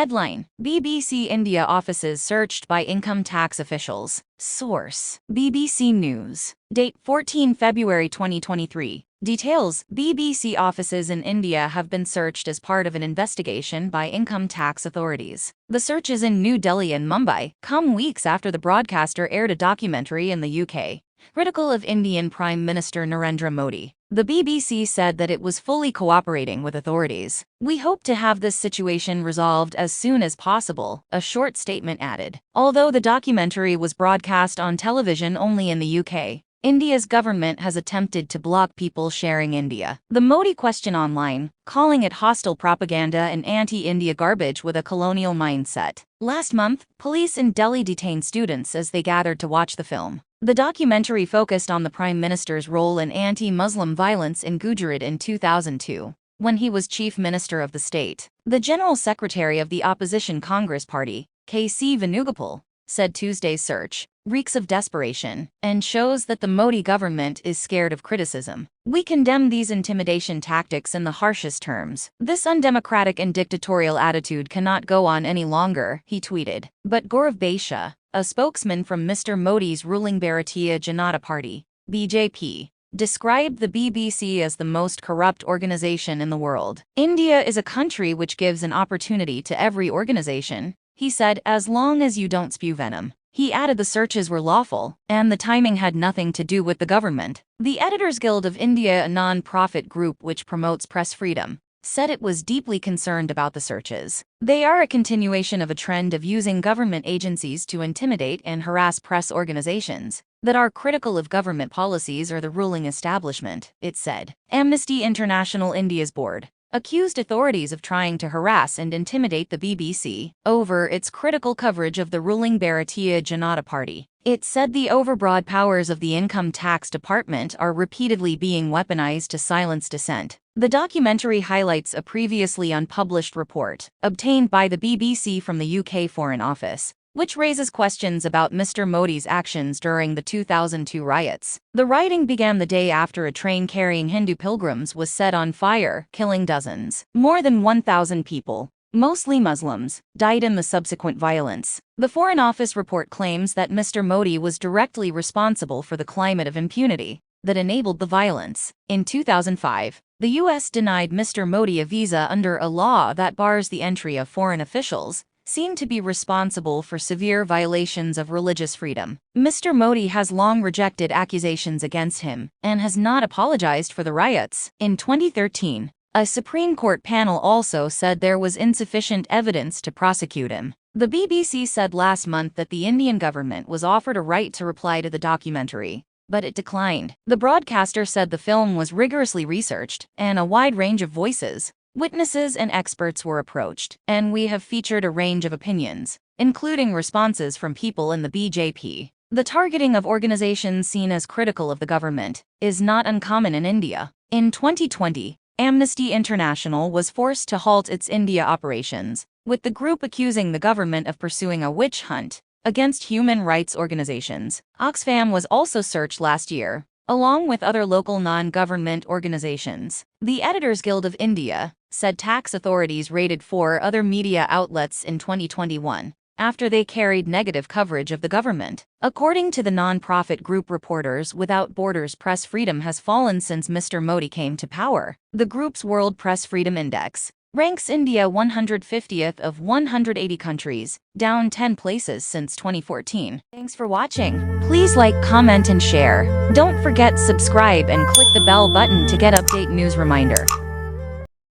Headline: BBC India offices searched by income tax officials. Source: BBC News. Date 14 February 2023. Details: BBC offices in India have been searched as part of an investigation by income tax authorities. The searches in New Delhi and Mumbai come weeks after the broadcaster aired a documentary in the UK, critical of Indian Prime Minister Narendra Modi. The BBC said that it was fully cooperating with authorities. "We hope to have this situation resolved as soon as possible," a short statement added. Although the documentary was broadcast on television only in the UK, India's government has attempted to block people sharing the Modi question online, calling it hostile propaganda and anti-India garbage with a colonial mindset. Last month, police in Delhi detained students as they gathered to watch the film. The documentary focused on the Prime Minister's role in anti-Muslim violence in Gujarat in 2002, when he was Chief Minister of the state. The General Secretary of the opposition Congress Party, K.C. Venugopal, said Tuesday's search reeks of desperation and shows that the Modi government is scared of criticism. "We condemn these intimidation tactics in the harshest terms. This undemocratic and dictatorial attitude cannot go on any longer," he tweeted. But Gaurav Baisha, a spokesman from Mr. Modi's ruling Bharatiya Janata Party, BJP, described the BBC as the most corrupt organization in the world. "India is a country which gives an opportunity to every organization," he said, "as long as you don't spew venom." He added the searches were lawful, and the timing had nothing to do with the government. The Editors Guild of India, a non-profit group which promotes press freedom, said it was deeply concerned about the searches. "They are a continuation of a trend of using government agencies to intimidate and harass press organizations that are critical of government policies or the ruling establishment," it said. Amnesty International India's board accused authorities of trying to harass and intimidate the BBC over its critical coverage of the ruling Bharatiya Janata Party. It said the overbroad powers of the Income Tax Department are repeatedly being weaponized to silence dissent. The documentary highlights a previously unpublished report obtained by the BBC from the UK Foreign Office, which raises questions about Mr. Modi's actions during the 2002 riots. The rioting began the day after a train carrying Hindu pilgrims was set on fire, killing dozens. More than 1,000 people, mostly Muslims, died in the subsequent violence. The Foreign Office report claims that Mr. Modi was directly responsible for the climate of impunity that enabled the violence. In 2005, the US denied Mr. Modi a visa under a law that bars the entry of foreign officials seen to be responsible for severe violations of religious freedom. Mr. Modi has long rejected accusations against him and has not apologized for the riots. In 2013, a Supreme Court panel also said there was insufficient evidence to prosecute him. The BBC said last month that the Indian government was offered a right to reply to the documentary, but it declined. The broadcaster said the film was rigorously researched and a wide range of voices, witnesses and experts were approached, and we have featured a range of opinions, including responses from people in the BJP. The targeting of organizations seen as critical of the government is not uncommon in India. In 2020, Amnesty International was forced to halt its India operations, with the group accusing the government of pursuing a witch hunt against human rights organizations. Oxfam was also searched last year, along with other local non-government organizations. The Editors Guild of India said tax authorities raided 4 other media outlets in 2021 after they carried negative coverage of the government. According to the non-profit group Reporters Without Borders, press freedom has fallen since Mr. Modi came to power. The group's World Press Freedom Index ranks India 150th of 180 countries, down 10 places since 2014. Thanks for watching. Please like, comment, and share. Don't forget subscribe and click the bell button to get update news reminder.